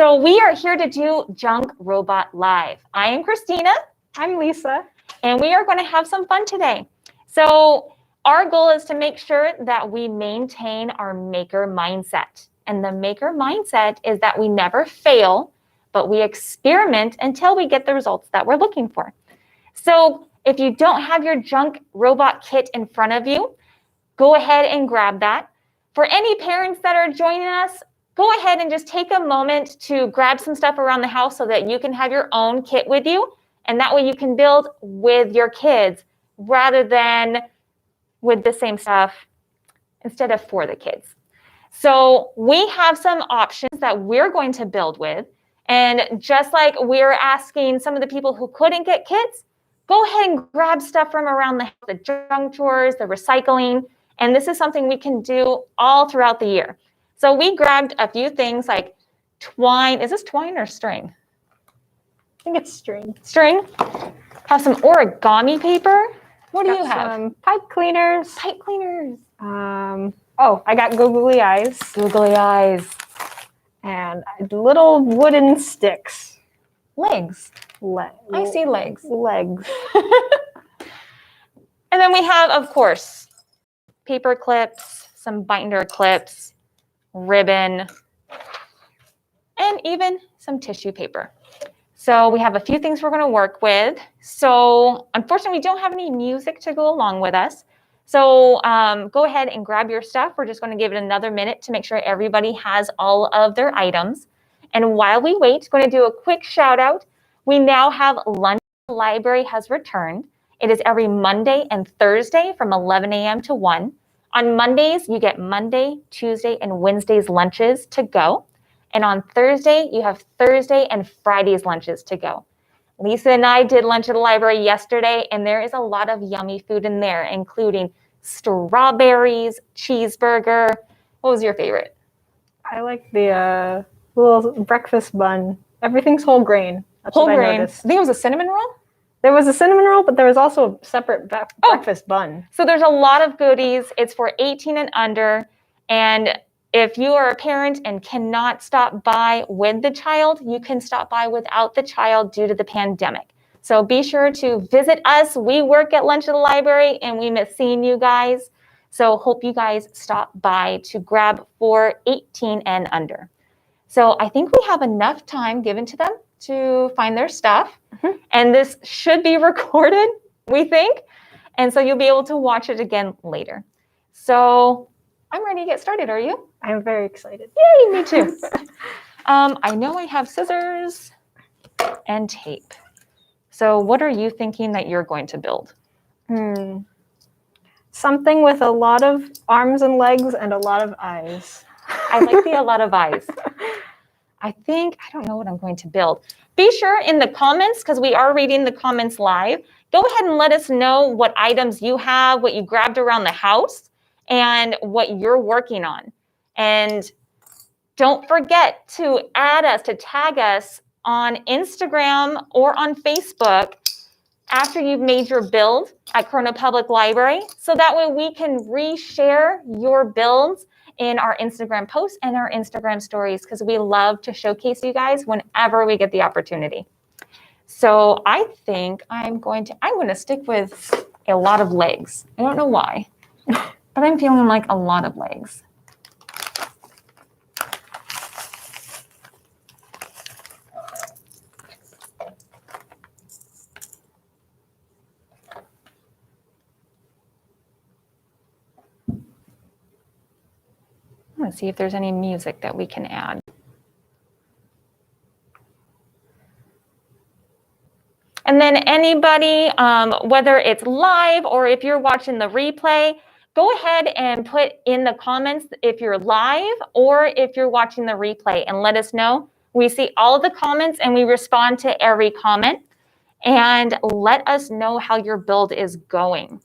So we are here to do Junk Robot Live. I am Christina. I'm Lisa. And we are going to have some fun today. So our goal is to make sure that we maintain our maker mindset. And the maker mindset is that we never fail, but we experiment until we get the results that we're looking for. So if you don't have your Junk Robot kit in front of you, go ahead and grab that. For any parents that are joining us, go ahead and just take a moment to grab some stuff around the house so that you can have your own kit with you. And that way you can build with your kids rather than with the same stuff instead of for the kids. So we have some options that we're going to build with. And just like we're asking some of the people who couldn't get kits, go ahead and grab stuff from around the junk drawers, the recycling. And this is something we can do all throughout the year. So we grabbed a few things like twine. Is this twine or string? I think it's string. String. Have some origami paper. What do you have? Some pipe cleaners. Pipe cleaners. Oh, I got googly eyes. Googly eyes. And little wooden sticks. Legs. I see legs. Legs. And then we have, of course, paper clips, some binder clips, ribbon, and even some tissue paper. So we have a few things we're going to work with. So unfortunately, we don't have any music to go along with us. So go ahead and grab your stuff. We're just going to give it another minute to make sure everybody has all of their items. And while we wait, going to do a quick shout out. We now have Lunch at the Library has returned. It is every Monday and Thursday from 11 a.m. to 1. On Mondays, you get Monday, Tuesday, and Wednesday's lunches to go. And on Thursday, you have Thursday and Friday's lunches to go. Lisa and I did Lunch at the Library yesterday, and there is a lot of yummy food in there, including strawberries, cheeseburger. What was your favorite? I like the little breakfast bun. Everything's whole grain. That's whole what grain. I noticed. I think it was a cinnamon roll. There was a cinnamon roll, but there was also a separate breakfast bun. So there's a lot of goodies. It's for 18 and under. And if you are a parent and cannot stop by with the child, you can stop by without the child due to the pandemic. So be sure to visit us. We work at Lunch at the Library and we miss seeing you guys. So hope you guys stop by to grab for 18 and under. So I think we have enough time given to them to find their stuff. Mm-hmm. And this should be recorded, we think. And so you'll be able to watch it again later. So I'm ready to get started. Are you? I'm very excited. Yay, me too. I know I have scissors and tape. So what are you thinking that you're going to build? Something with a lot of arms and legs and a lot of eyes. I like a lot of eyes. I don't know what I'm going to build. Be sure in the comments, because we are reading the comments live, go ahead and let us know what items you have, what you grabbed around the house, and what you're working on. And don't forget to add us, to tag us on Instagram or on Facebook after you've made your build at Corona Public Library. So that way we can reshare your builds in our Instagram posts and our Instagram stories, because we love to showcase you guys whenever we get the opportunity. So I think I'm going to stick with a lot of legs. I don't know why, but I'm feeling like a lot of legs. Let's see if there's any music that we can add. And then anybody, whether it's live or if you're watching the replay, go ahead and put in the comments if you're live or if you're watching the replay and let us know. We see all of the comments and we respond to every comment. And let us know how your build is going.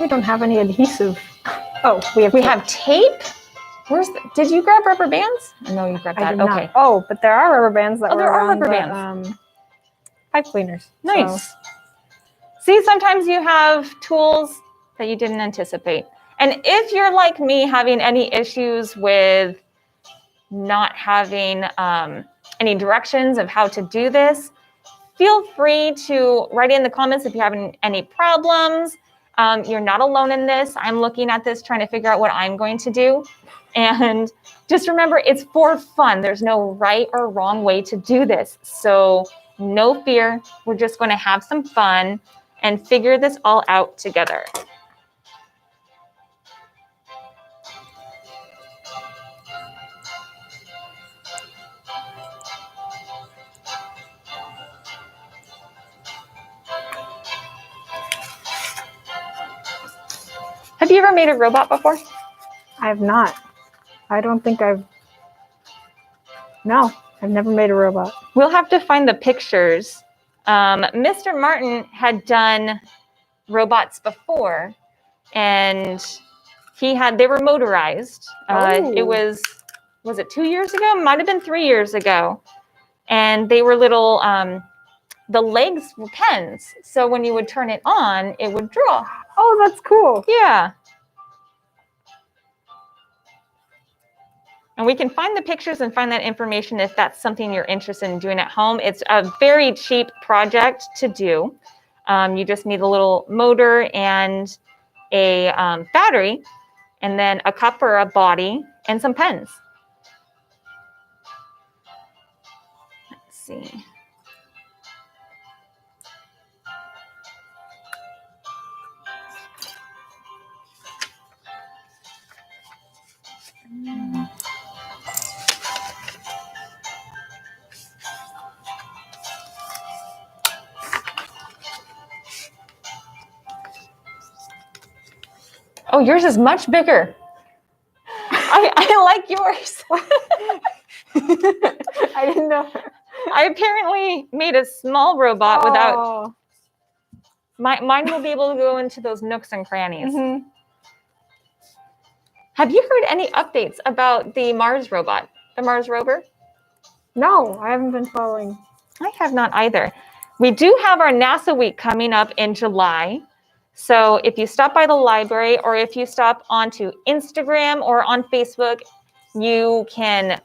We don't have any adhesive. Oh, we have tape. Did you grab rubber bands? No, you grabbed I that. did Okay. not. Oh, but there are rubber bands that Oh, were there are around rubber the, bands. pipe cleaners. Nice. So, See, sometimes you have tools that you didn't anticipate. And if you're like me, having any issues with not having any directions of how to do this, feel free to write in the comments if you're having any problems. You're not alone in this. I'm looking at this, trying to figure out what I'm going to do. And just remember, it's for fun. There's no right or wrong way to do this. So no fear. We're just going to have some fun and figure this all out together. Have you ever made a robot before? I have not. I don't think No, I've never made a robot. We'll have to find the pictures. Mr. Martin had done robots before, and they were motorized. It was it 2 years ago? Might have been 3 years ago. And they were little, the legs were pens. So when you would turn it on, it would draw. Oh, that's cool. Yeah. And we can find the pictures and find that information if that's something you're interested in doing at home. It's a very cheap project to do. You just need a little motor and a battery, and then a cup or a body and some pens. Let's see. Oh, yours is much bigger. I like yours. I didn't know. I apparently made a small robot without. Mine will be able to go into those nooks and crannies. Mm-hmm. Have you heard any updates about the Mars robot, the Mars rover? No, I haven't been following. I have not either. We do have our NASA week coming up in July. So if you stop by the library or if you stop onto Instagram or on Facebook, you can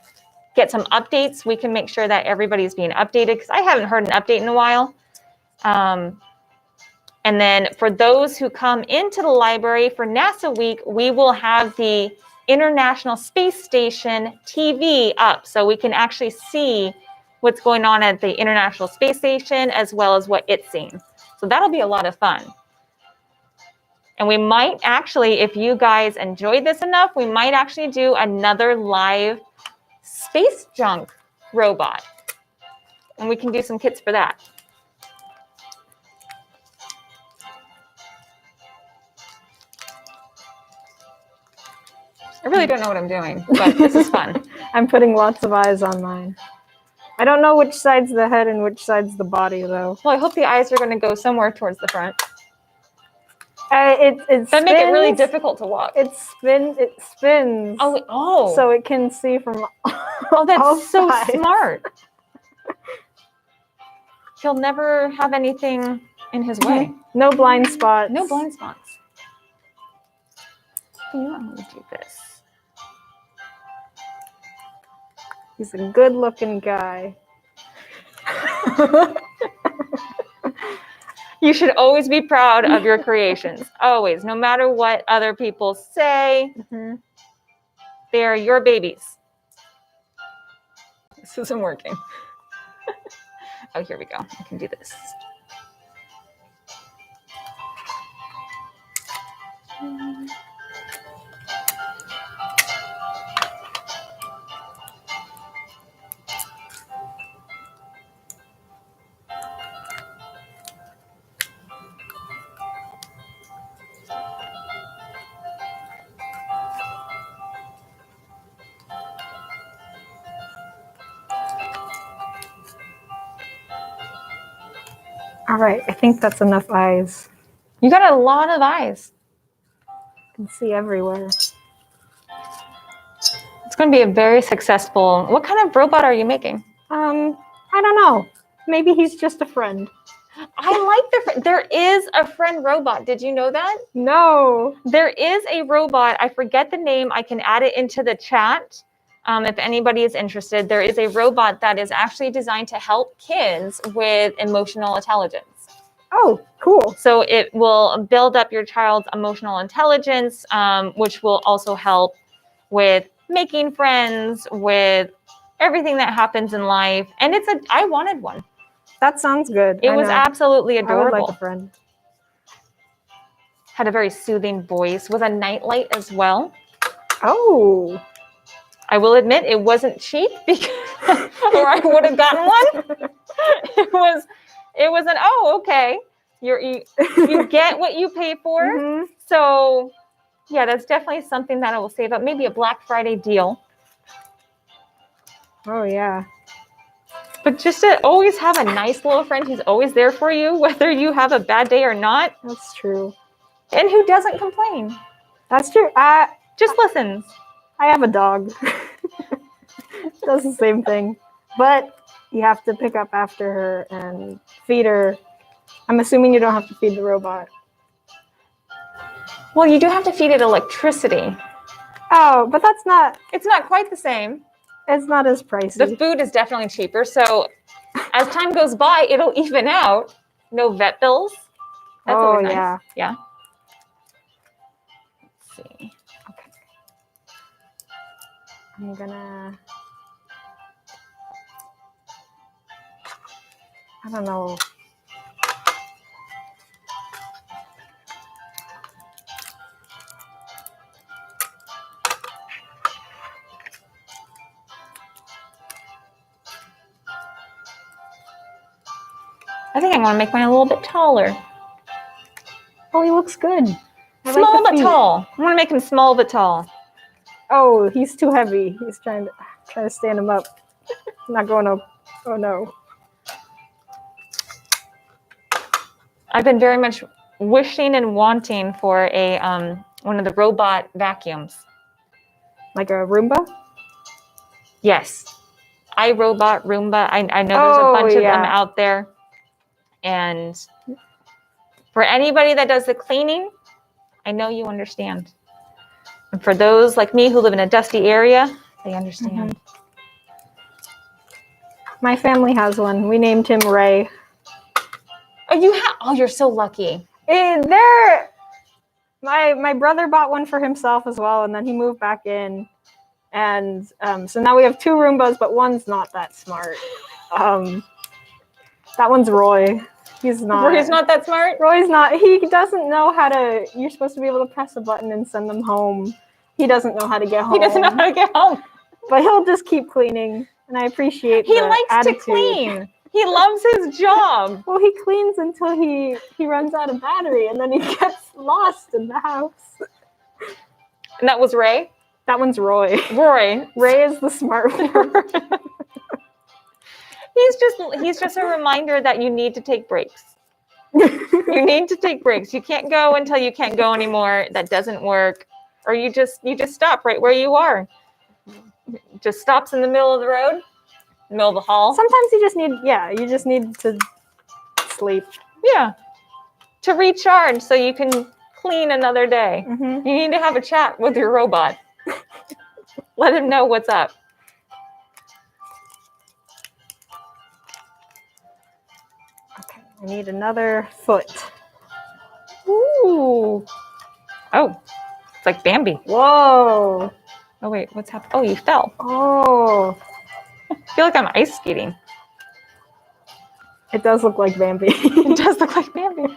get some updates. We can make sure that everybody's being updated because I haven't heard an update in a while. And then for those who come into the library for NASA week, we will have the International Space Station TV up so we can actually see what's going on at the International Space Station as well as what it's seeing. So that'll be a lot of fun. And we might actually, if you guys enjoyed this enough, we might actually do another live space junk robot. And we can do some kits for that. I really don't know what I'm doing, but this is fun. I'm putting lots of eyes on mine. I don't know which side's the head and which side's the body, though. Well, I hope the eyes are going to go somewhere towards the front. It That make it really difficult to walk. It spins. Oh. So it can see from Oh, that's all so sides. smart. He'll never have anything in his way. No blind spots. No blind spots. You know how to do this. He's a good-looking guy. You should always be proud of your creations. Always. No matter what other people say, they are your babies. This isn't working. Oh, here we go. I can do this. All right, I think that's enough eyes. You got a lot of eyes. I can see everywhere. going to be a very successful. What kind of robot are you making? I don't know. Maybe he's just a friend. I like there is a friend robot. Did you know that? No. There is a robot. I forget the name. I can add it into the chat. If anybody is interested, there is a robot that is actually designed to help kids with emotional intelligence. Oh, cool. So it will build up your child's emotional intelligence, which will also help with making friends, with everything that happens in life. And I wanted one. That sounds good. It was absolutely I would adorable. like a friend. Had a very soothing voice with a nightlight as well. Oh. I will admit it wasn't cheap because, or I would have gotten one. It was an okay. You get what you pay for. Mm-hmm. So yeah, that's definitely something that I will save up. Maybe a Black Friday deal. Oh yeah. But just to always have a nice little friend who's always there for you, whether you have a bad day or not. That's true. And who doesn't complain. That's true. Just listens. I have a dog. Does the same thing. But you have to pick up after her and feed her. I'm assuming you don't have to feed the robot. Well, you do have to feed it electricity. Oh, but It's not quite the same. it's not as pricey. The food is definitely cheaper. So as time goes by, it'll even out. No vet bills. That's always nice. Yeah. Yeah. Let's see. Okay. I'm gonna. I don't know. I think I'm going to make mine a little bit taller. Oh, he looks good. I like Small the but feet. tall. I want to make him small but tall. Oh, he's too heavy. He's trying to stand him up. Not going up. Oh no. I've been very much wishing and wanting for a one of the robot vacuums. Like a Roomba? Yes. iRobot, Roomba. I know there's a bunch of them out there. And for anybody that does the cleaning, I know you understand. And for those like me who live in a dusty area, they understand. Mm-hmm. My family has one. We named him Ray. Oh, you're so lucky. My brother bought one for himself as well, and then he moved back in. And so now we have two Roombas, but one's not that smart. That one's Roy. He's not that smart? Roy's not. He doesn't know how to. You're supposed to be able to press a button and send them home. He doesn't know how to get home. He doesn't know how to get home. But he'll just keep cleaning, and I appreciate He the likes attitude. to clean. He loves his job. Well, he cleans until he runs out of battery, and then he gets lost in the house. And that was Ray? That one's Roy. Roy. Ray is the smart one. He's just a reminder that you need to take breaks. You need to take breaks. You can't go until you can't go anymore. That doesn't work. Or you just stop right where you are. Just stops in the middle of the road, middle of the hall. Sometimes you just need to sleep. Yeah. To recharge so you can clean another day. Mm-hmm. You need to have a chat with your robot. Let him know what's up. Okay, I need another foot. Ooh. Oh, it's like Bambi. Whoa. Oh, wait, what's happened? Oh, you fell. Oh. I feel like I'm ice skating. It does look like Bambi. It does look like Bambi.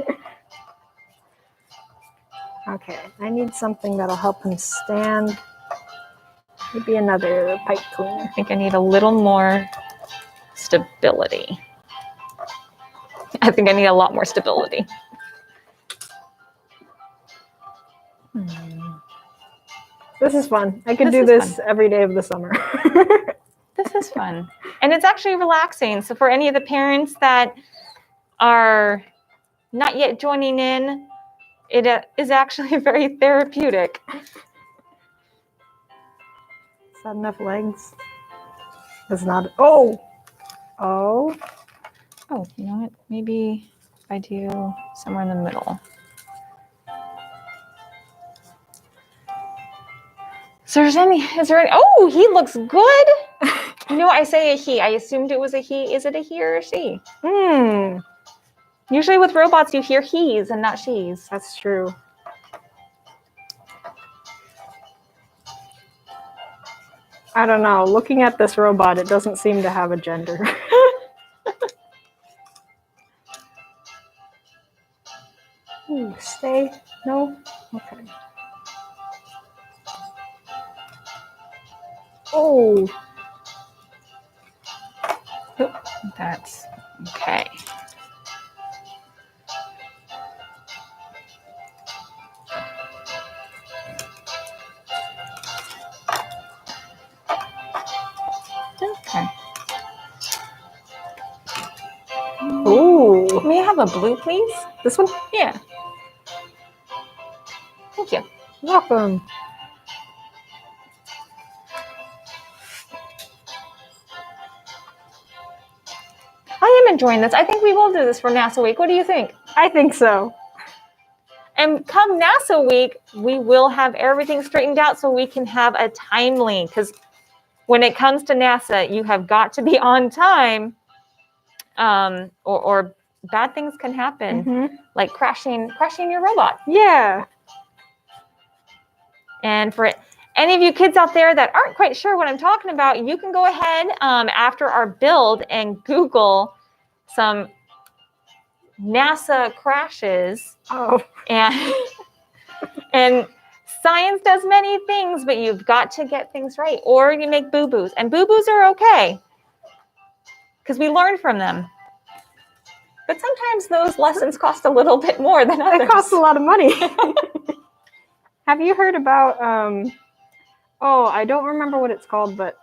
Okay, I need something that'll help him stand. Maybe another pipe cleaner. I think I need a little more stability. I think I need a lot more stability. This is fun. I could This do is this fun. every day of the summer. This is fun. And it's actually relaxing. So for any of the parents that are not yet joining in, it is actually very therapeutic. that enough legs? It's not. Oh! Oh. Oh, you know what? Maybe if I do somewhere in the middle. So is there any, oh, he looks good. No, I say a he. I assumed it was a he. Is it a he or a she? Usually with robots, you hear he's and not she's. That's true. I don't know. Looking at this robot, it doesn't seem to have a gender. Ooh, stay. No? Okay. Oh. That's okay. Okay. Ooh. May I have a blue, please? This one? Yeah. Thank you. Welcome. I am enjoying this. I think we will do this for NASA Week. What do you think? I think so. And come NASA Week, we will have everything straightened out so we can have a timely, because when it comes to NASA, you have got to be on time, or bad things can happen, like crashing your robot. Yeah. And for any of you kids out there that aren't quite sure what I'm talking about, you can go ahead after our build and Google some NASA crashes. Oh. And science does many things, but you've got to get things right, or you make boo-boos. And boo-boos are okay, because we learn from them. But sometimes those lessons cost a little bit more than others. It costs a lot of money. Have you heard about, I don't remember what it's called, but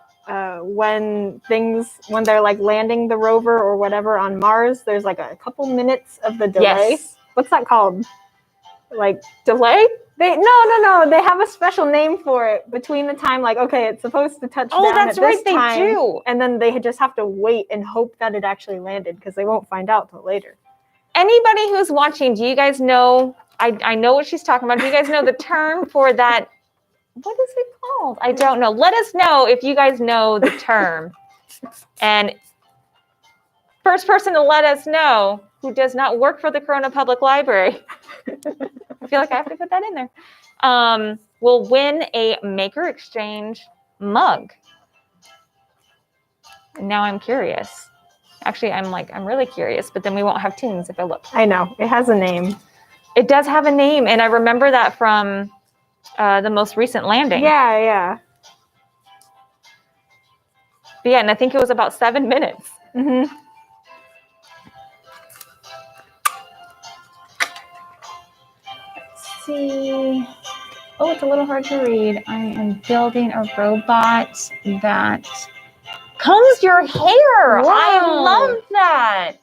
when they're like landing the rover or whatever on Mars, there's like a couple minutes of the delay. Yes. What's that called? Like Delay? No. They have a special name for it between the time, like, okay, it's supposed to touch down that's at right, this they time, do. and then they just have to wait and hope that it actually landed, because they won't find out till later. Anybody who's watching, do you guys know, I know what she's talking about. Do you guys know the term for that? What is it called? I don't know. Let us know if you guys know the term. And first person to let us know who does not work for the Corona Public Library, I feel like I have to put that in there, will win a Maker Exchange mug. Now I'm curious. Actually, I'm really curious, but then we won't have tunes if I look. I know. It has a name. It does have a name, and I remember that from the most recent landing. Yeah. But yeah, and I think it was about 7 minutes. Mm-hmm. Let's see. Oh, it's a little hard to read. I am building a robot that combs your hair. Wow. I love that.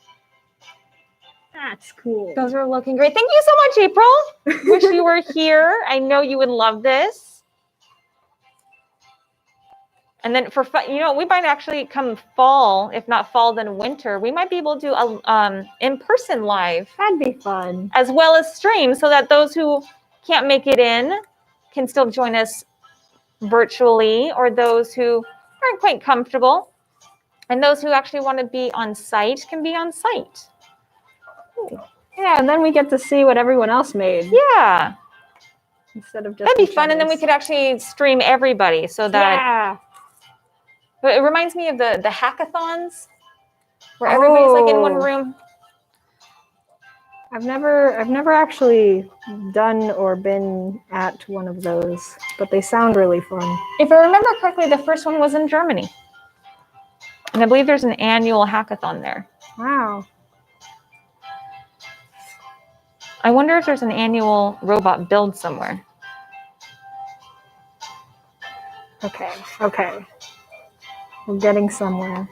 That's cool. Those are looking great. Thank you so much, April. Wish you were here. I know you would love this. And then for fun, we might actually come fall, if not fall, then winter, we might be able to do a in-person live. That'd be fun. As well as stream, so that those who can't make it in can still join us virtually, or those who aren't quite comfortable, and those who actually want to be on site can be on site. Ooh. Yeah, and then we get to see what everyone else made. Yeah. Instead of just that'd be fun, and then we could actually stream everybody, so that. Yeah. But it reminds me of the hackathons, where everybody's like in one room. I've never actually done or been at one of those, but they sound really fun. If I remember correctly, the first one was in Germany. And I believe there's an annual hackathon there. Wow. I wonder if there's an annual robot build somewhere. Okay. We're getting somewhere.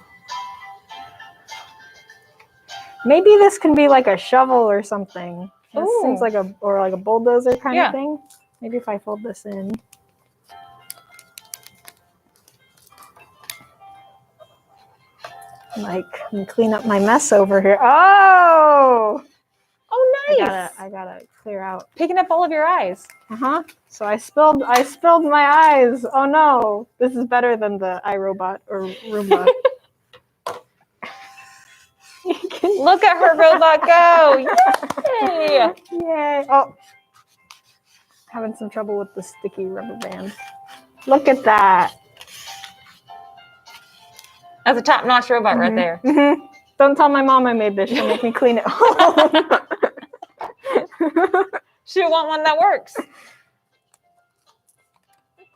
Maybe this can be like a shovel or something. This seems like a bulldozer kind of thing. Maybe if I fold this in. Like, let me clean up my mess over here. Oh, Oh, nice. I gotta clear out. Picking up all of your eyes. So I spilled my eyes. Oh no, this is better than the iRobot or Roomba. Look at her robot go. Yay. Yay! Oh, having some trouble with the sticky rubber band. Look at that. That's a top-notch robot right there. Mm-hmm. Don't tell my mom I made this. She'll make me clean it home. She want one that works. Let's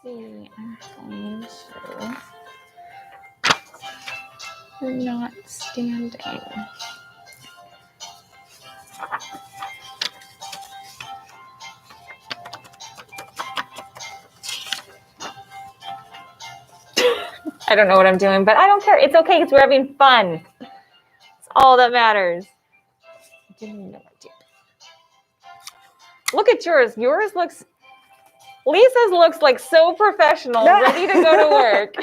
see. I'm going to. You're not standing. I don't know what I'm doing, but I don't care. It's okay because we're having fun. It's all that matters. I didn't even know what to do. Look at yours. Yours looks. Lisa's looks like so professional, ready to go to work.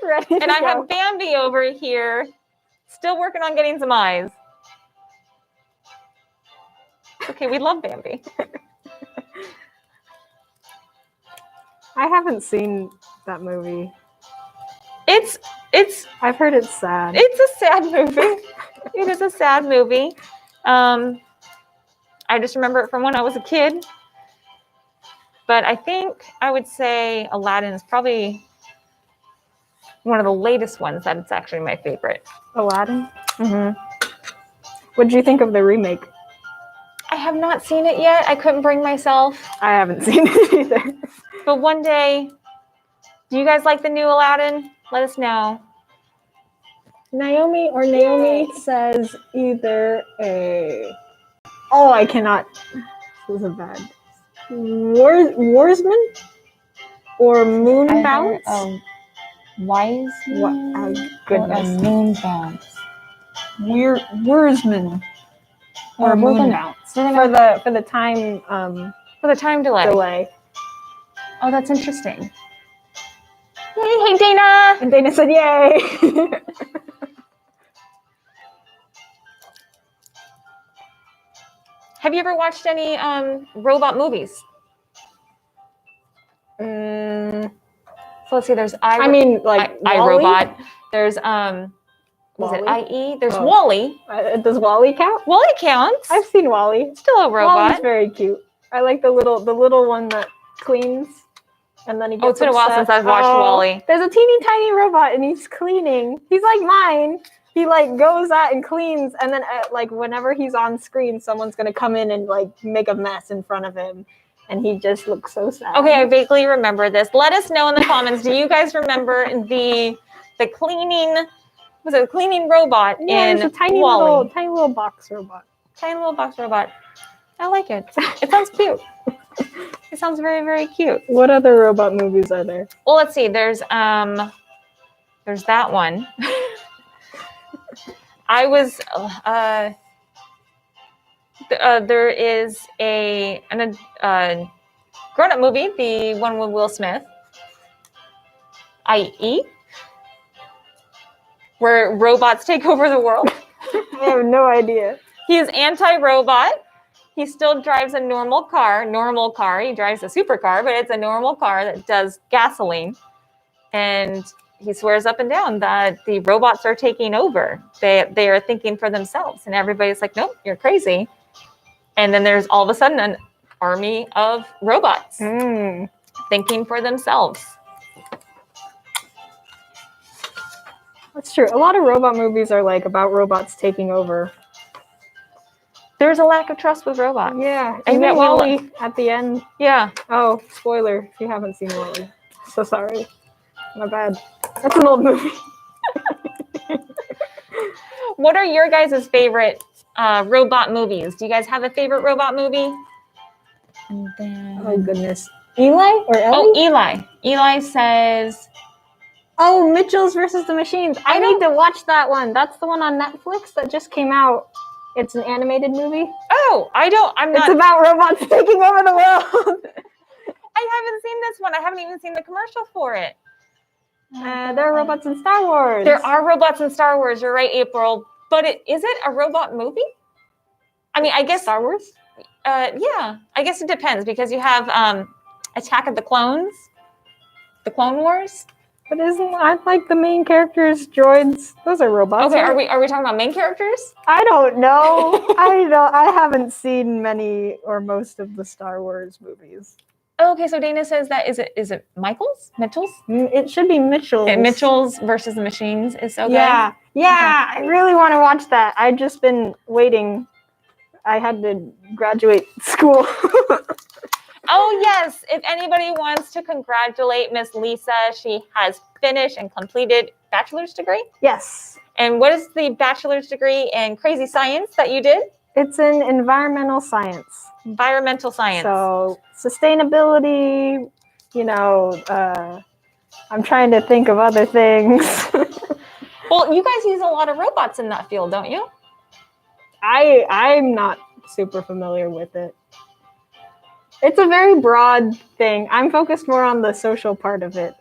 Ready And to I go. have Bambi over here, still working on getting some eyes. Okay, we love Bambi. I haven't seen that movie. It's I've heard it's sad. a sad movie. It is a sad movie. I just remember it from when I was a kid. But I think I would say Aladdin is probably one of the latest ones that it's actually my favorite. Aladdin. Mm-hmm. What did you think of the remake? I have not seen it yet. I couldn't bring myself. I haven't seen it either. But one day, do you guys like the new Aladdin? Let us know. Naomi says either a. Oh, I cannot. This is bad. Warsman or Moon Bounce? Wise Goodness. Moon Bounce. Warsman or Moon Bounce for the time For the time delay. Oh, that's interesting. Yay, hey Dana! And Dana said, "Yay!" Have you ever watched any robot movies? So let's see. There's I mean, like WALL-E? iRobot. There's was it WALL-E? IE? There's Oh. WALL-E. Does WALL-E count? WALL-E counts. I've seen WALL-E. Still a robot. WALL-E's very cute. I like the little one that cleans, and then he gets Oh, it's been a while upset. since I've watched WALL-E. There's a teeny tiny robot, and he's cleaning. He's like mine. He like goes out and cleans, and then like whenever he's on screen, someone's gonna come in and like make a mess in front of him, and he just looks so sad. Okay, I vaguely remember this. Let us know in the comments. Do you guys remember the cleaning? Was it a cleaning robot Yeah, in it's a tiny WALL-E? little box robot. Tiny little box robot. I like it. It sounds cute. It sounds very, very cute. What other robot movies are there? Well, let's see. There's that one. I was there is a grown-up movie, the one with Will Smith, IE, where robots take over the world. I have no idea. He is anti-robot. He still drives a normal car. He drives a supercar, but it's a normal car that does gasoline. And he swears up and down that the robots are taking over. They are thinking for themselves. And everybody's like, nope, you're crazy. And then there's all of a sudden an army of robots thinking for themselves. That's true. A lot of robot movies are like about robots taking over. There's a lack of trust with robots. Yeah, And and yet we WALL-E at the end. Yeah. Oh, spoiler if you haven't seen WALL-E. So sorry. My bad. That's an old movie. What are your guys' favorite robot movies? Do you guys have a favorite robot movie? And then... Oh, goodness. Eli or Ellie? Oh, Eli. Eli says... Oh, Mitchell's versus the Machines. I need to watch that one. That's the one on Netflix that just came out. It's an animated movie. Oh, I'm not... It's about robots taking over the world. I haven't seen this one. I haven't even seen the commercial for it. There are robots in Star Wars. There are robots in Star Wars. You're right, April. But is it a robot movie? I mean, I guess Star Wars. yeah. I guess it depends because you have Attack of the Clones, the Clone Wars. But aren't like the main characters droids? Those are robots. Okay, right? are we talking about main characters? I don't know. I haven't seen many or most of the Star Wars movies. Okay, so Dana says that is it Mitchell's? It should be Mitchell's. Mitchell's versus the Machines is so good. Yeah, I really want to watch that. I've just been waiting. I had to graduate school. Oh yes, if anybody wants to congratulate Miss Lisa, she has finished and completed bachelor's degree. Yes. And what is the bachelor's degree in crazy science that you did? It's in environmental science. Environmental science. So sustainability, I'm trying to think of other things. Well, you guys use a lot of robots in that field, don't you? I'm not super familiar with it. It's a very broad thing. I'm focused more on the social part of it.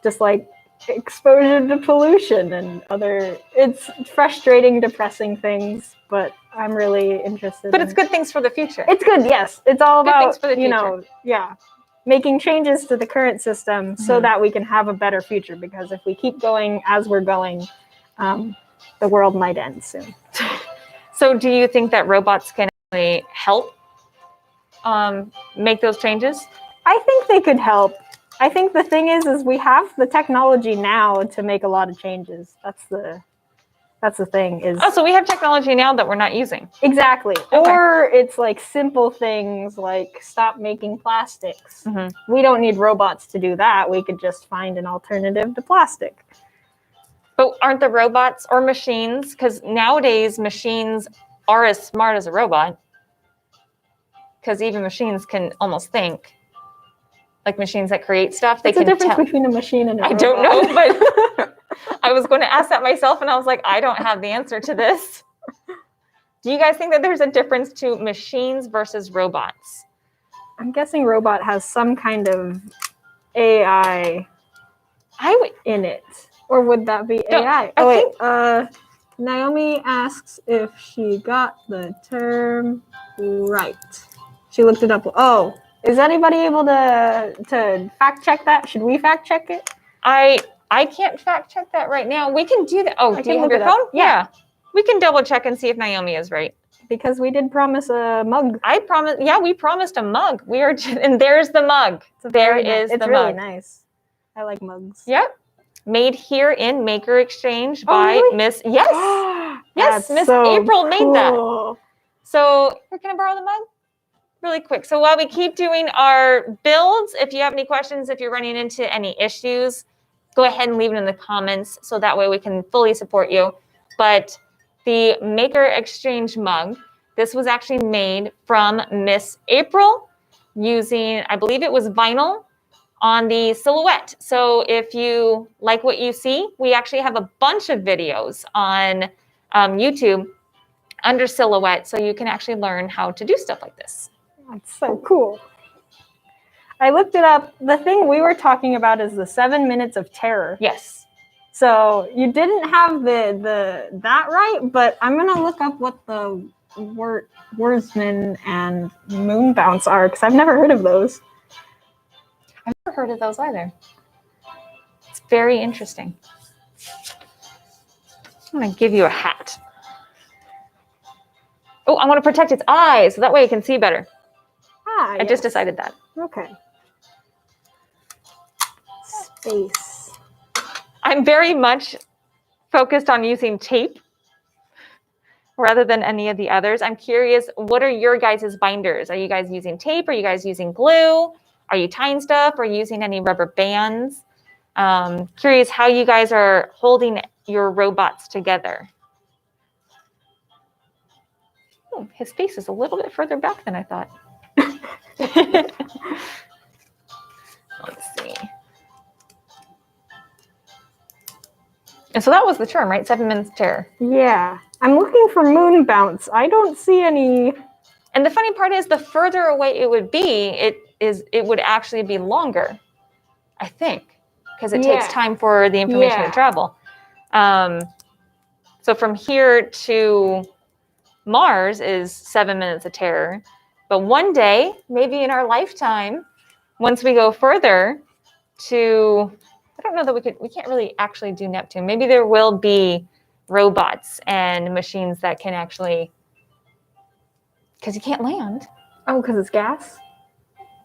Just like exposure to pollution and it's frustrating, depressing things, but I'm really interested. But it's good things for the future. It's good, yes. It's all Good about, things for the future. making changes to the current system so that we can have a better future. Because if we keep going as we're going, the world might end soon. So do you think that robots can actually help make those changes? I think they could help. I think the thing is we have the technology now to make a lot of changes. That's the thing is. Oh, so we have technology now that we're not using. Exactly. Okay. Or it's like simple things like stop making plastics. Mm-hmm. We don't need robots to do that. We could just find an alternative to plastic. But aren't the robots or machines, because nowadays machines are as smart as a robot, because even machines can almost think. Like machines that create stuff, they What's the can difference tell. between a machine and a I robot? don't know, but I was going to ask that myself, and I was like, I don't have the answer to this. Do you guys think that there's a difference to machines versus robots? I'm guessing robot has some kind of AI in it. Or would that be AI? Oh, wait. Naomi asks if she got the term right. She looked it up. Oh, is anybody able to fact check that? Should we fact check it? I can't fact check that right now. We can do that. Oh, I do you can have look your it up. phone? Yeah. We can double check and see if Naomi is right. Because we did promise a mug. We promised a mug. And there's the mug. There is the mug. It's really nice. I like mugs. Yep. Made here in Maker Exchange Oh, by really? Miss. Yes. Yes, That's Miss so April made that. cool. So, can I borrow the mug? Really quick. So while we keep doing our builds, if you have any questions, if you're running into any issues, go ahead and leave it in the comments so that way we can fully support you. But the Maker Exchange mug, this was actually made from Miss April using, I believe it was vinyl on the silhouette. So if you like what you see, we actually have a bunch of videos on YouTube under silhouette, so you can actually learn how to do stuff like this. That's so cool. I looked it up. The thing we were talking about is the 7 minutes of terror. Yes. So you didn't have that right, but I'm gonna look up what the Wordsman and Moon Bounce are because I've never heard of those. I've never heard of those either. It's very interesting. I'm gonna give you a hat. Oh, I want to protect its eyes so that way it can see better. I just decided that. Okay. Space. I'm very much focused on using tape rather than any of the others. I'm curious, what are your guys' binders? Are you guys using tape? Are you guys using glue? Are you tying stuff? Are you using any rubber bands? Curious how you guys are holding your robots together. Oh, his face is a little bit further back than I thought. Let's see. And so that was the term, right? 7 minutes terror. Yeah. I'm looking for Moon Bounce. I don't see any. And the funny part is the further away it would be, it would actually be longer, I think. because it takes Yeah. time for the information Yeah. to travel. So from here to Mars is 7 minutes of terror. But one day, maybe in our lifetime, once we go further to, I don't know that we can't really actually do Neptune. Maybe there will be robots and machines that can actually, because you can't land. Oh, because it's gas?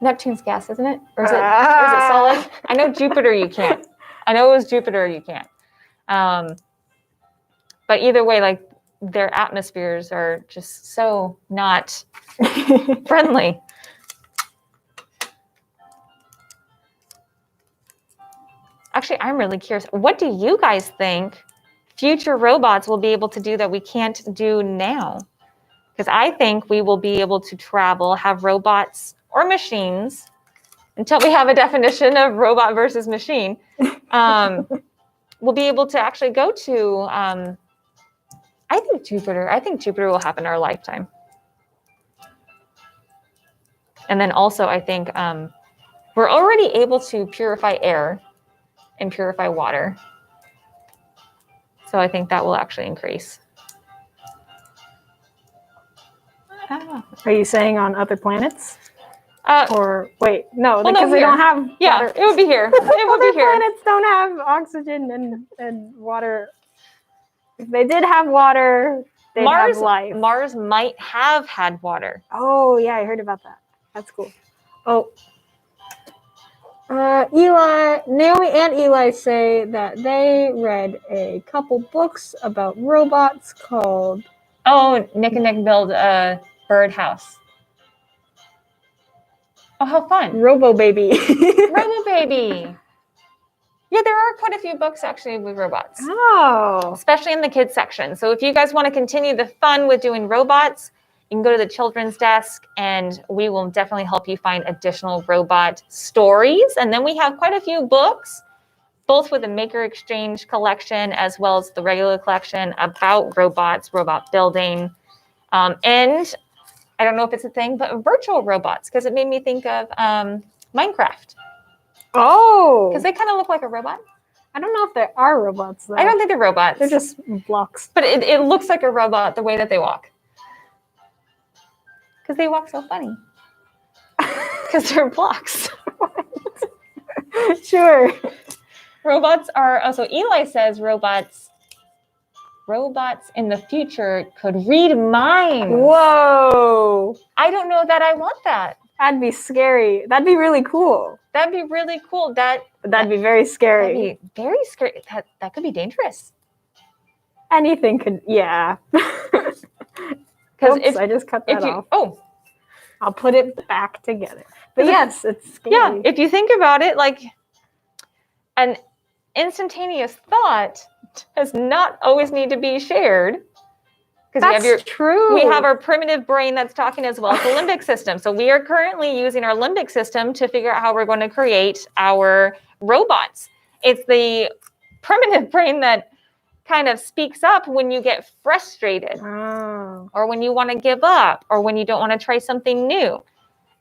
Neptune's gas, isn't it? Or is it solid? I know Jupiter you can't. I know it was Jupiter you can't. But either way, like their atmospheres are just so not friendly. Actually, I'm really curious. What do you guys think future robots will be able to do that we can't do now? Because I think we will be able to travel, have robots or machines, until we have a definition of robot versus machine. We'll be able to actually go to, I think Jupiter. I think Jupiter will happen in our lifetime. And then also, I think we're already able to purify air and purify water. So I think that will actually increase. Are you saying on other planets? Uh, Or wait, no, well, no, because they here. don't have yeah, water. it would be here. It would Other be here. planets don't have oxygen and water. If they did have water, they'd have life. Mars might have had water. Oh yeah, I heard about that. That's cool. Oh, Naomi and Eli say that they read a couple books about robots called Oh, Nick and Nick build a birdhouse. Oh, how fun. Robo Baby. Robo Baby. Yeah, there are quite a few books actually with robots, Oh. especially in the kids section. So if you guys want to continue the fun with doing robots, you can go to the children's desk and we will definitely help you find additional robot stories. And then we have quite a few books, both with the Maker Exchange collection as well as the regular collection about robots, robot building, and I don't know if it's a thing, but virtual robots, because it made me think of Minecraft. Oh. Because they kind of look like a robot. I don't know if there are robots though. I don't think they're robots. They're just blocks. But it looks like a robot the way that they walk. Because they walk so funny. Because they're blocks. Sure. Robots are, so Eli says robots in the future could read minds. Whoa. I don't know that I want that. That'd be scary. That'd be really cool. That'd be really cool. But that'd be very scary. That'd be very scary. That could be dangerous. Anything could, yeah. Because Oops, I just cut that off. Oh, I'll put it back together. But yes, it's scary. yeah. If you think about it, like an instantaneous thought does not always need to be shared. That's true. We have our primitive brain that's talking as well as the limbic system. So we are currently using our limbic system to figure out how we're going to create our robots. It's the primitive brain that kind of speaks up when you get frustrated or when you want to give up or when you don't want to try something new.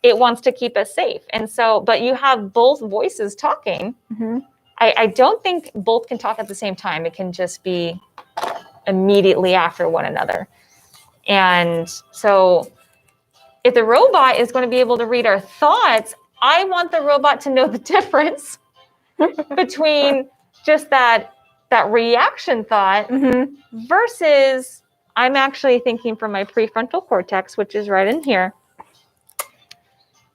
It wants to keep us safe. And so, but you have both voices talking. Mm-hmm. I don't think both can talk at the same time. It can just be immediately after one another. And so if the robot is going to be able to read our thoughts, I want the robot to know the difference between just that reaction thought versus I'm actually thinking from my prefrontal cortex, which is right in here,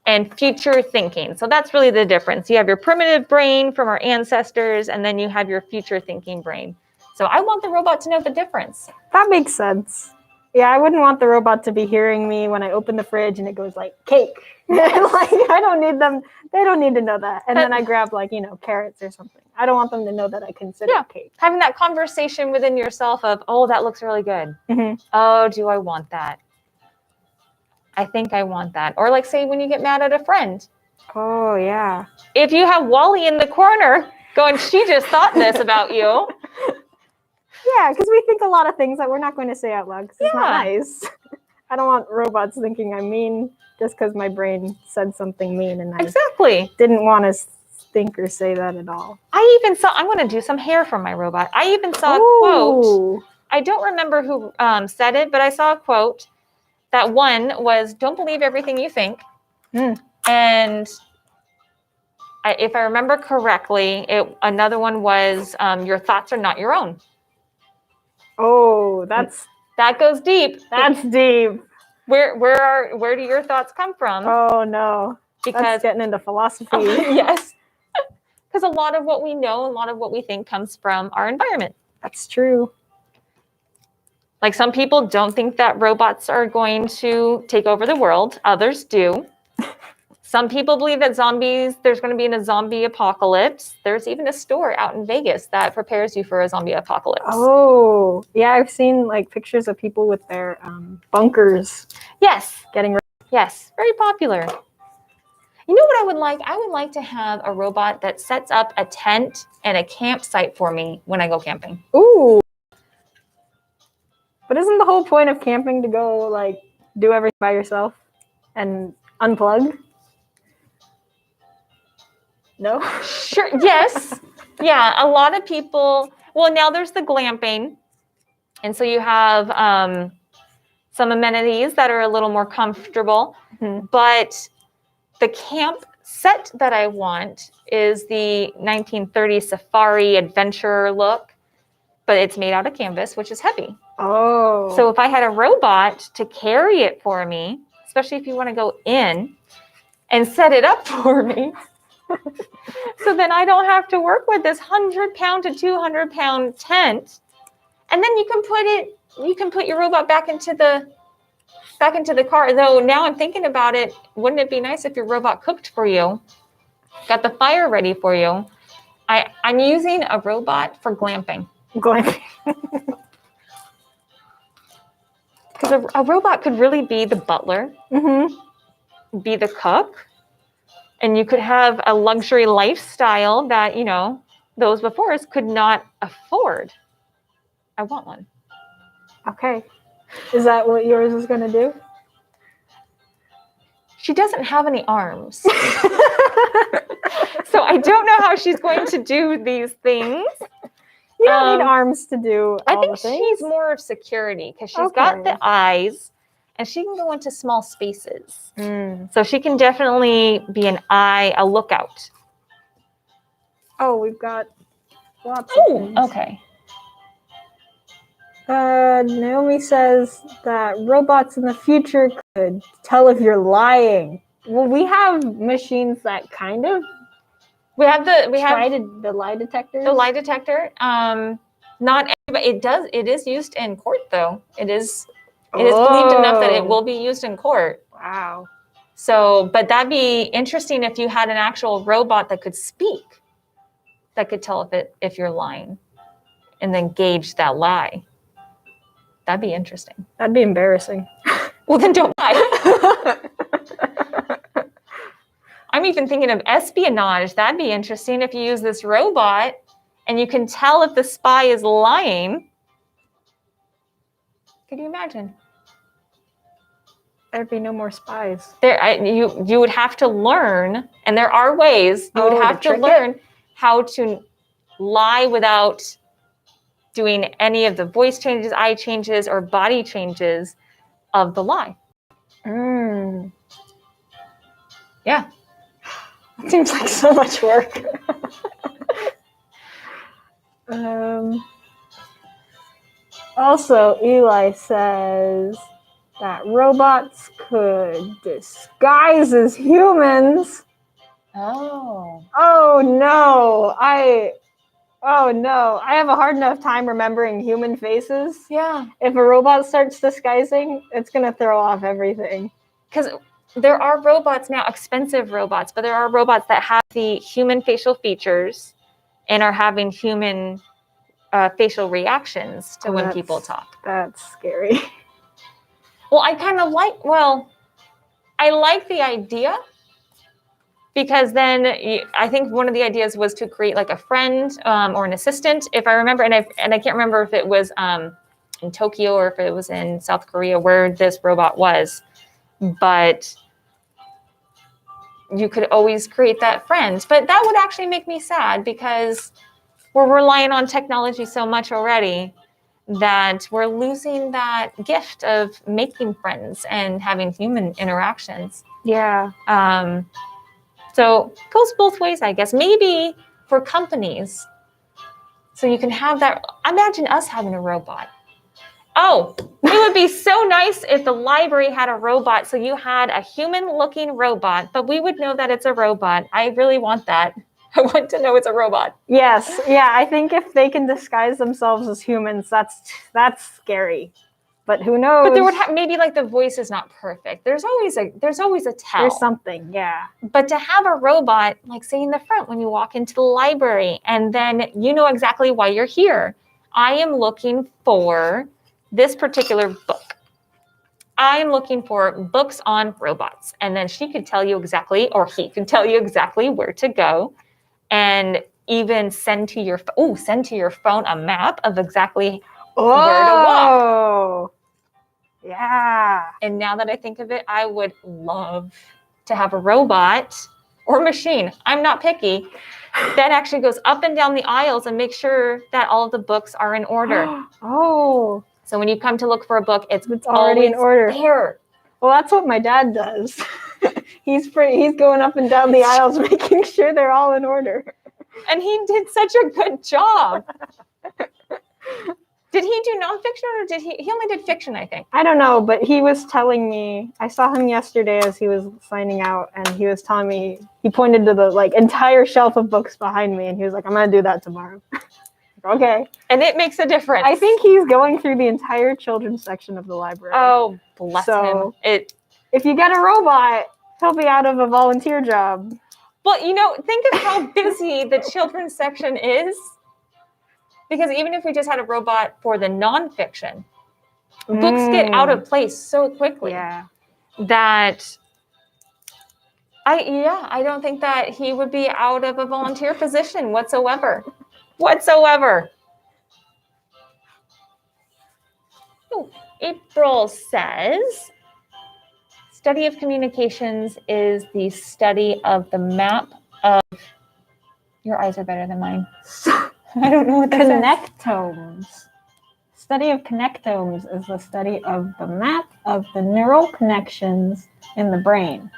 and future thinking. So that's really the difference. You have your primitive brain from our ancestors, and then you have your future thinking brain. So I want the robot to know the difference. That makes sense. Yeah, I wouldn't want the robot to be hearing me when I open the fridge and it goes like cake. Like I don't need them. They don't need to know that. And then I grab like, carrots or something. I don't want them to know that I consider cake. Having that conversation within yourself of, oh, that looks really good. Mm-hmm. Oh, do I want that? I think I want that. Or like say when you get mad at a friend. Oh, yeah. If you have Wally in the corner going, she just thought this about you. Yeah, because we think a lot of things that we're not going to say out loud because it's not nice. I don't want robots thinking I'm mean just because my brain said something mean and I didn't want to think or say that at all. I'm going to do some hair for my robot. I even saw a quote. Ooh. I don't remember who said it, but I saw a quote that one was, don't believe everything you think. And if I remember correctly, another one was, your thoughts are not your own. Oh, that goes deep. That's deep. Where do your thoughts come from? Oh no. Because that's getting into philosophy. Yes. Because a lot of what we know, a lot of what we think comes from our environment. That's true. Like some people don't think that robots are going to take over the world. Others do. Some people believe that there's going to be a zombie apocalypse. There's even a store out in Vegas that prepares you for a zombie apocalypse. Oh, yeah. I've seen like pictures of people with their bunkers. Yes. Getting ready. Yes. Very popular. You know what I would like? I would like to have a robot that sets up a tent and a campsite for me when I go camping. Ooh. But isn't the whole point of camping to go like do everything by yourself and unplug? No? Sure. Yes. Yeah. A lot of people. Well, now there's the glamping, and so you have some amenities that are a little more comfortable. Mm-hmm. But the camp set that I want is the 1930s safari adventure look, but it's made out of canvas, which is heavy. Oh. So if I had a robot to carry it for me, especially if you want to go in and set it up for me, so then I don't have to work with this 100-pound to 200-pound tent, and then you can put your robot back into the car. Though now I'm thinking about it, wouldn't it be nice if your robot cooked for you, got the fire ready for you? I'm using a robot for glamping. Glamping. Because a robot could really be the butler, be the cook, and you could have a luxury lifestyle that, those before us could not afford. I want one. Okay. Is that what yours is going to do? She doesn't have any arms. So I don't know how she's going to do these things. You don't need arms to do I all think the things. she's more of security because she's got the eyes and she can go into small spaces. So she can definitely be a lookout. Oh, we've got lots of things. Okay. Naomi says that robots in the future could tell if you're lying. Well, we have machines that kind of we have the lie detectors. The lie detector. Not everybody. It is used in court though. It is believed enough that it will be used in court. Wow. So, but that'd be interesting if you had an actual robot that could speak, that could tell if you're lying, and then gauge that lie. That'd be interesting. That'd be embarrassing. Well, then don't lie. I'm even thinking of espionage. That'd be interesting if you use this robot and you can tell if the spy is lying. Could you imagine? There'd be no more spies. You would have to learn, and there are ways. You would have to learn how to lie without doing any of the voice changes, eye changes, or body changes of the lie. Yeah. It seems like so much work. Also, Eli says that robots could disguise as humans. Oh. Oh no. I have a hard enough time remembering human faces. Yeah. If a robot starts disguising, it's going to throw off everything. Because there are robots now, expensive robots, but there are robots that have the human facial features and are having human facial reactions to when people talk. That's scary. Well, I like the idea, because then I think one of the ideas was to create like a friend or an assistant, if I remember, and I can't remember if it was in Tokyo or if it was in South Korea where this robot was, but you could always create that friend. But that would actually make me sad because we're relying on technology so much already that we're losing that gift of making friends and having human interactions. Yeah. So it goes both ways, I guess. Maybe for companies, so you can have that. Imagine us having a robot. Oh, it would be so nice if the library had a robot. So you had a human-looking robot, but we would know that it's a robot. I really want that. I want to know it's a robot. Yes. Yeah. I think if they can disguise themselves as humans, that's scary. But who knows? But there would have maybe like the voice is not perfect. There's always a tell. There's something. Yeah. But to have a robot, like say in the front when you walk into the library, and then you know exactly why you're here. I am looking for this particular book. I am looking for books on robots. And then she could tell you exactly, or he could tell you exactly where to go, and even send to your phone a map of exactly where to walk. Oh. Yeah. And now that I think of it, I would love to have a robot or machine, I'm not picky, that actually goes up and down the aisles and makes sure that all of the books are in order. Oh. So when you come to look for a book, it's already in order. There. Well, that's what my dad does. He's going up and down the aisles making sure they're all in order. And he did such a good job. Did he do nonfiction or did he only did fiction, I think? I don't know, but he was telling me, I saw him yesterday as he was signing out, and he was telling me, he pointed to the like entire shelf of books behind me, and he was like, I'm going to do that tomorrow. Okay. And it makes a difference. I think he's going through the entire children's section of the library. Oh, bless him. If you get a robot, he'll be out of a volunteer job. Well, think of how busy the children's section is. Because even if we just had a robot for the nonfiction, books get out of place so quickly. Yeah. That I don't think that he would be out of a volunteer position whatsoever. Oh, April says, study of communications is the study of the map of, your eyes are better than mine. I don't know what that says. Connectomes. Study of connectomes is the study of the map of the neural connections in the brain.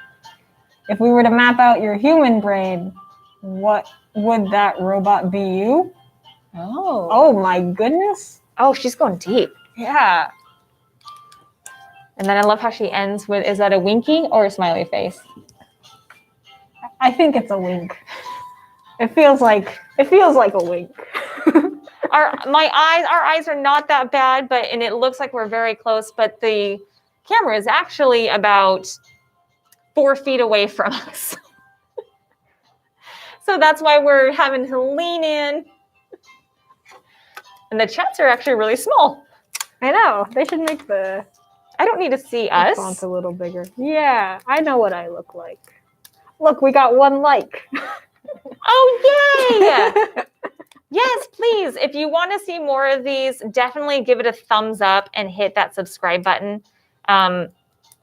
If we were to map out your human brain, what would that robot be you? Oh my goodness. Oh, she's going deep. Yeah. And then I love how she ends with, is that a winking or a smiley face? I think it's a wink. It feels like a wink. Our eyes are not that bad, and it looks like we're very close, but the camera is actually about 4 feet away from us. So that's why we're having to lean in. And the chats are actually really small. I know. They should make the I don't need to see us. font a little bigger. Yeah, I know what I look like. Look, we got 1 like. Oh, yay! Yes, please. If you want to see more of these, definitely give it a thumbs up and hit that subscribe button.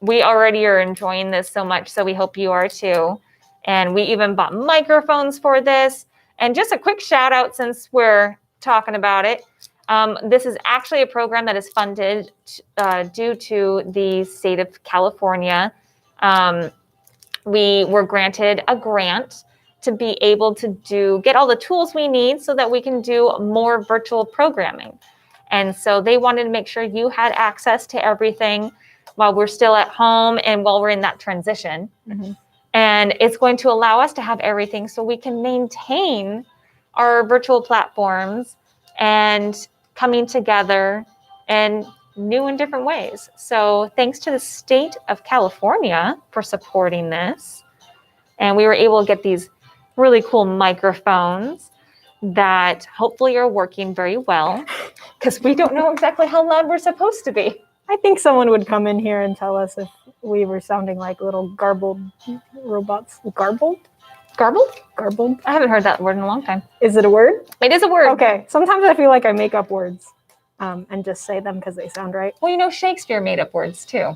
We already are enjoying this so much, so we hope you are too. And we even bought microphones for this. And just a quick shout out since we're talking about it. This is actually a program that is funded due to the state of California. We were granted a grant to be able to get all the tools we need so that we can do more virtual programming. And so they wanted to make sure you had access to everything while we're still at home and while we're in that transition. Mm-hmm. And it's going to allow us to have everything so we can maintain our virtual platforms and coming together in new and different ways. So thanks to the state of California for supporting this. And we were able to get these really cool microphones that hopefully are working very well because we don't know exactly how loud we're supposed to be. I think someone would come in here and tell us if we were sounding like little garbled robots. Garbled? Garbled? Garbled? I haven't heard that word in a long time. Is it a word? It is a word. Okay. Sometimes I feel like I make up words and just say them because they sound right. Well, Shakespeare made up words too.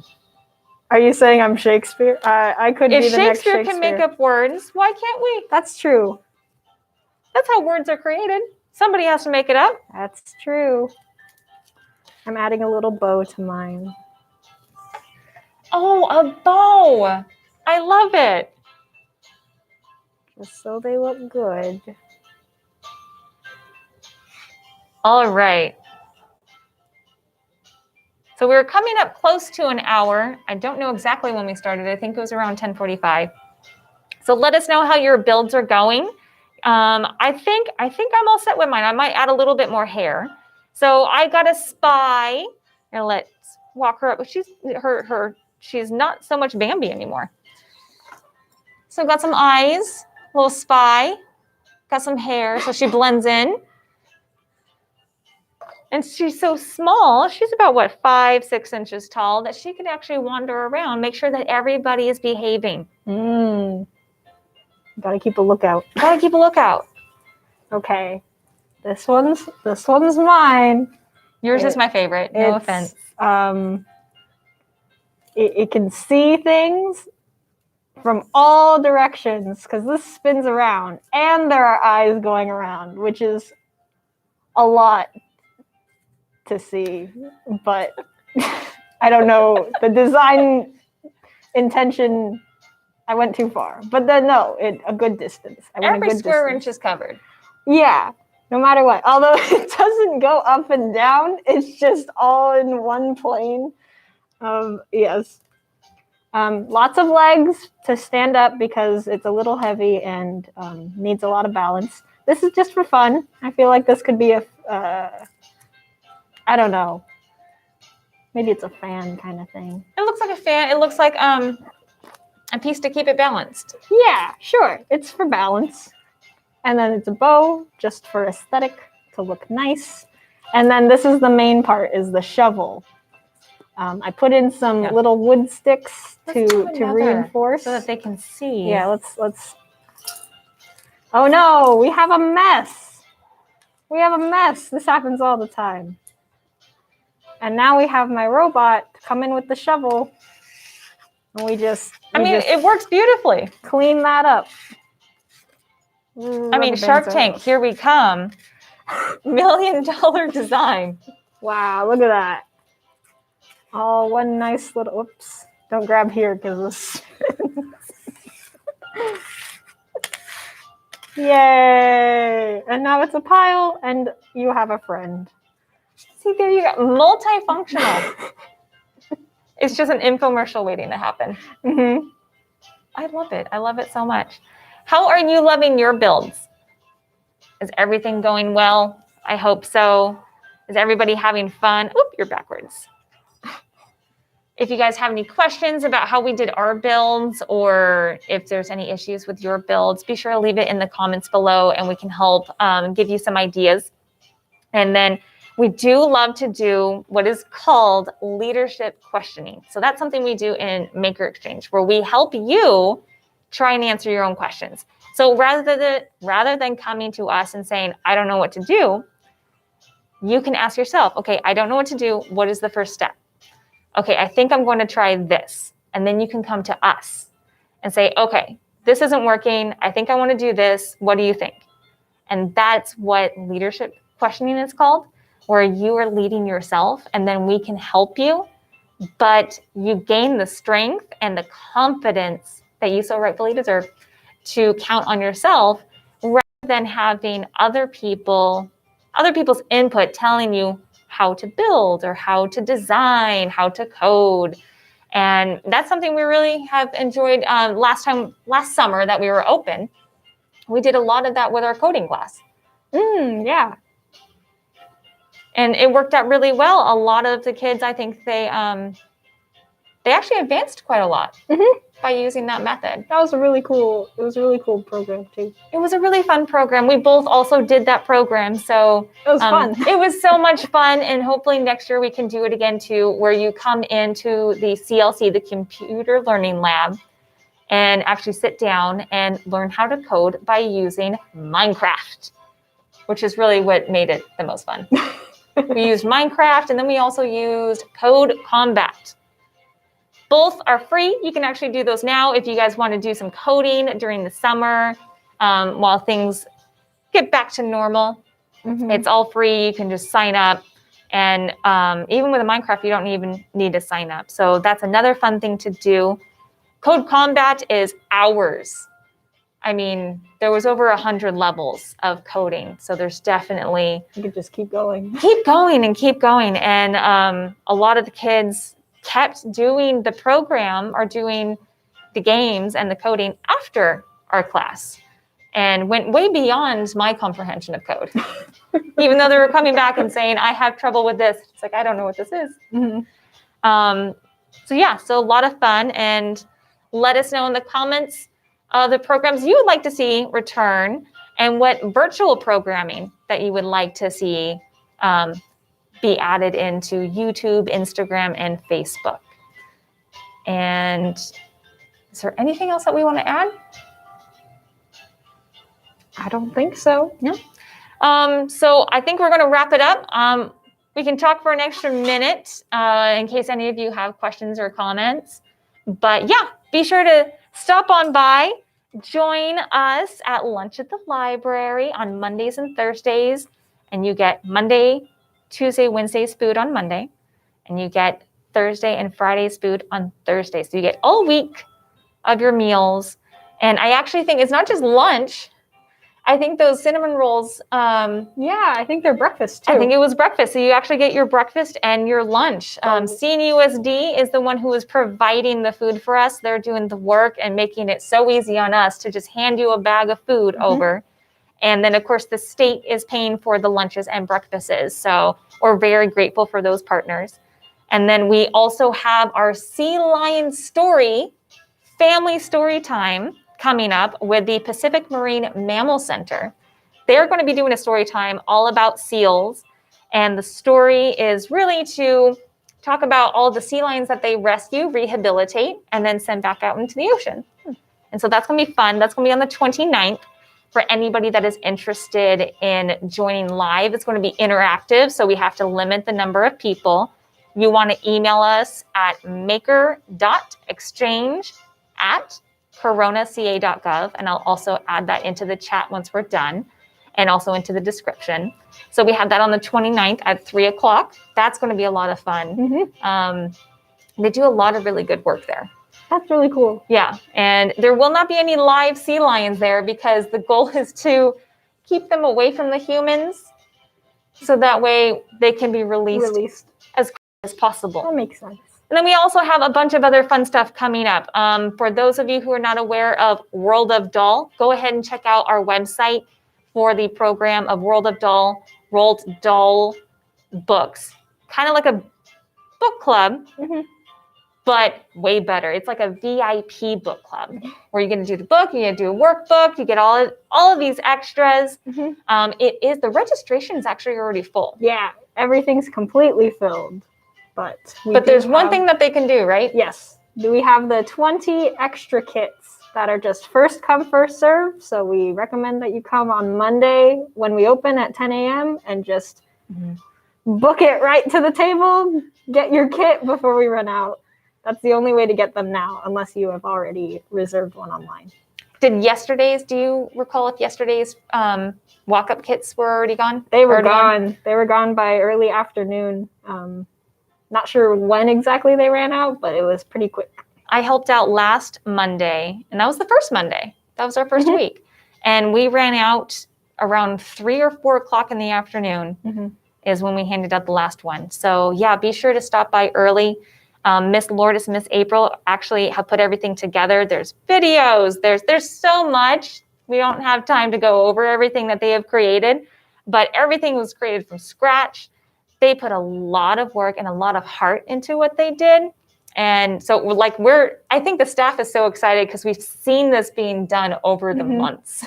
Are you saying I'm Shakespeare? I could If be the next Shakespeare Shakespeare. can make up words, why can't we? That's true. That's how words are created. Somebody has to make it up. That's true. I'm adding a little bow to mine. Oh, a bow. I love it. Just so they look good. All right. So we're coming up close to an hour. I don't know exactly when we started. I think it was around 10:45. So let us know how your builds are going. I think I'm all set with mine. I might add a little bit more hair. So I got a spy. And let's walk her up. She's not so much Bambi anymore. So got some eyes, little spy, got some hair, so she blends in. And she's so small, she's about, 5-6 inches tall, that she can actually wander around, make sure that everybody is behaving. Gotta keep a lookout. Gotta keep a lookout. Okay. This one's mine. Yours is my favorite, no offense. It can see things from all directions because this spins around and there are eyes going around, which is a lot to see, but I don't know, the design intention, I went too far, but then no, a good distance. Every square inch is covered. Yeah, no matter what. Although it doesn't go up and down, it's just all in one plane. Yes. Lots of legs to stand up because it's a little heavy and needs a lot of balance. This is just for fun. I feel like this could be I don't know. Maybe it's a fan kind of thing. It looks like a fan. It looks like a piece to keep it balanced. Yeah, sure. It's for balance. And then it's a bow just for aesthetic to look nice. And then this is the main part, is the shovel. I put in some little wood sticks to reinforce. So that they can see. Yeah, let's. Oh no, we have a mess. We have a mess. This happens all the time. And now we have my robot come in with the shovel. And it works beautifully. Clean that up. Shark Tank, here we come. $1 million design. Wow, look at that. Oh, one nice little, oops. Don't grab here because this. Yay. And now it's a pile and you have a friend. See, there you go. Multifunctional. It's just an infomercial waiting to happen. Mm-hmm. I love it. I love it so much. How are you loving your builds? Is everything going well? I hope so. Is everybody having fun? Oop, you're backwards. If you guys have any questions about how we did our builds, or if there's any issues with your builds, be sure to leave it in the comments below and we can help give you some ideas. And then we do love to do what is called leadership questioning. So that's something we do in Maker Exchange, where we help you try and answer your own questions. So rather than coming to us and saying, I don't know what to do, you can ask yourself, okay, I don't know what to do. What is the first step? Okay, I think I'm going to try this. And then you can come to us and say, okay, this isn't working. I think I want to do this. What do you think? And that's what leadership questioning is called, where you are leading yourself and then we can help you, but you gain the strength and the confidence that you so rightfully deserve to count on yourself, rather than having other people's input telling you how to build or how to design, how to code. And that's something we really have enjoyed. Last summer that we were open, we did a lot of that with our coding class. Yeah. And it worked out really well. A lot of the kids, I think they actually advanced quite a lot by using that method. It was a really cool program too. It was a really fun program. We both also did that program. So it was fun. It was so much fun. And hopefully next year we can do it again too, where you come into the CLC, the Computer Learning Lab, and actually sit down and learn how to code by using Minecraft, which is really what made it the most fun. We used Minecraft, and then we also used Code Combat. Both are free. You can actually do those now if you guys want to do some coding during the summer while things get back to normal. Mhm. It's all free. You can just sign up. And even with a Minecraft, you don't even need to sign up. So that's another fun thing to do. Code Combat is hours. I mean, there was over 100 levels of coding. So there's definitely... You could just keep going. Keep going and keep going. And a lot of the kids kept doing the program or doing the games and the coding after our class and went way beyond my comprehension of code. Even though they were coming back and saying, I have trouble with this. It's like, I don't know what this is. Mhm. So a lot of fun. And let us know in the comments the programs you would like to see return and what virtual programming that you would like to see be added into YouTube, Instagram, and Facebook. And is there anything else that we want to add? I don't think so. No. So I think we're going to wrap it up. We can talk for an extra minute in case any of you have questions or comments. But yeah, be sure to stop on by, join us at lunch at the library on Mondays and Thursdays. And you get Monday, Tuesday, Wednesday's food on Monday. And you get Thursday and Friday's food on Thursday. So you get all week of your meals. And I actually think it's not just lunch. I think those cinnamon rolls, Yeah, I think they're breakfast too. I think it was breakfast. So you actually get your breakfast and your lunch. CNUSD is the one who is providing the food for us. They're doing the work and making it so easy on us to just hand you a bag of food over. And then, of course, the state is paying for the lunches and breakfasts. So we're very grateful for those partners. And then we also have our Sea Lion Story family story time coming up with the Pacific Marine Mammal Center. They're going to be doing a story time all about seals. And the story is really to talk about all the sea lions that they rescue, rehabilitate, and then send back out into the ocean. And so that's going to be fun. That's going to be on the 29th for anybody that is interested in joining live. It's going to be interactive, so we have to limit the number of people. You want to email us at maker.exchange@coronaca.gov, and I'll also add that into the chat once we're done and also into the description. So we have that on the 29th at 3 o'clock. That's going to be a lot of fun. They do a lot of really good work there. That's really cool. Yeah, and there will not be any live sea lions there because the goal is to keep them away from the humans so that way they can be released as quickly as possible. That makes sense. And then we also have a bunch of other fun stuff coming up. For those of you who are not aware of World of Doll, go ahead and check out our website for the program of Roald Dahl books. Kind of like a book club, but way better. It's like a VIP book club where you're going to do the book, you're going to do a workbook, you get all of these extras. The registration is actually already full. Yeah, everything's completely filled. But there's one thing that they can do, right? Yes. We have the 20 extra kits that are just first come, first serve. So we recommend that you come on Monday when we open at 10 a.m. and just book it right to the table. Get your kit before we run out. That's the only way to get them now, unless you have already reserved one online. Do you recall if yesterday's walk-up kits were already gone? They were gone. They were gone by early afternoon. Not sure when exactly they ran out, but it was pretty quick. I helped out last Monday, and that was the first Monday. That was our first week. And we ran out around 3 or 4 o'clock in the afternoon is when we handed out the last one. So yeah, be sure to stop by early. Miss Lourdes and Miss April actually have put everything together. There's videos, there's so much. We don't have time to go over everything that they have created, but everything was created from scratch. They put a lot of work and a lot of heart into what they did. And so I think the staff is so excited because we've seen this being done over the months.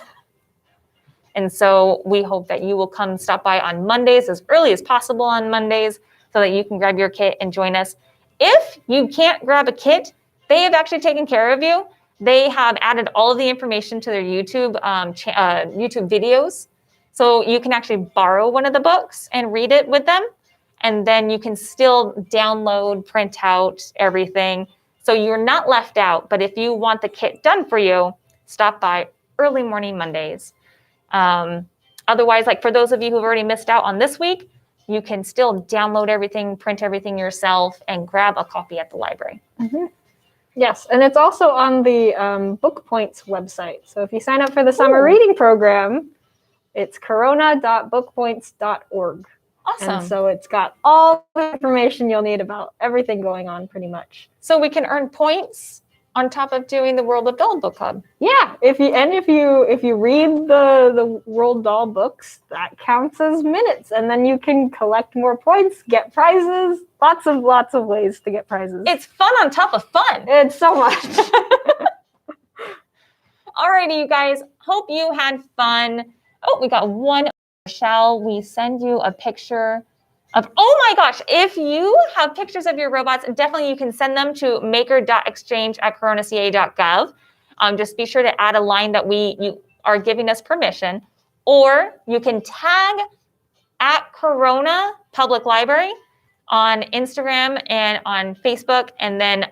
And so we hope that you will come stop by on Mondays as early as possible on Mondays so that you can grab your kit and join us. If you can't grab a kit, they have actually taken care of you. They have added all of the information to their YouTube videos. So you can actually borrow one of the books and read it with them. And then you can still download, print out everything. So you're not left out, but if you want the kit done for you, stop by early morning Mondays. Otherwise, like for those of you who've already missed out on this week, you can still download everything, print everything yourself, and grab a copy at the library. Mm-hmm. Yes, and it's also on the Book Points website. So if you sign up for the summer reading program, it's corona.bookpoints.org. Awesome. And so it's got all the information you'll need about everything going on pretty much. So we can earn points on top of doing the World of Doll book club. Yeah, if you read the Roald Dahl books, that counts as minutes, and then you can collect more points, get prizes, lots of ways to get prizes. It's fun on top of fun. It's so much. Alrighty, you guys. Hope you had fun. Oh, we got one. Shall we send you a picture of, oh my gosh, if you have pictures of your robots, definitely you can send them to maker.exchange@coronaca.gov. Just be sure to add a line that you are giving us permission, or you can tag at Corona Public Library on Instagram and on Facebook, and then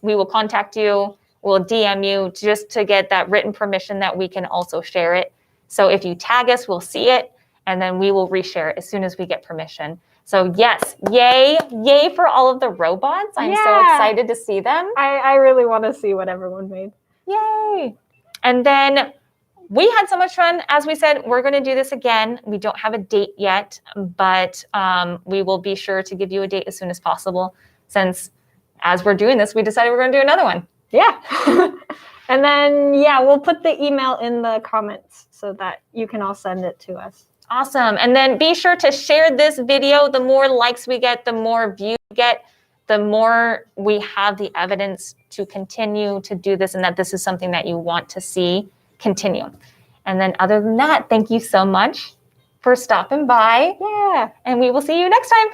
we will contact you, we'll DM you just to get that written permission that we can also share it. So if you tag us, we'll see it, and then we will reshare it as soon as we get permission. So yes, yay for all of the robots. I'm so excited to see them. I really want to see what everyone made. Yay. And then we had so much fun. As we said, we're going to do this again. We don't have a date yet, but we will be sure to give you a date as soon as possible, since as we're doing this, we decided we're going to do another one. Yeah. And then, we'll put the email in the comments so that you can all send it to us. Awesome. And then be sure to share this video. The more likes we get, the more views we get, the more we have the evidence to continue to do this, and that this is something that you want to see continue. And then other than that, thank you so much for stopping by. Yeah. And we will see you next time.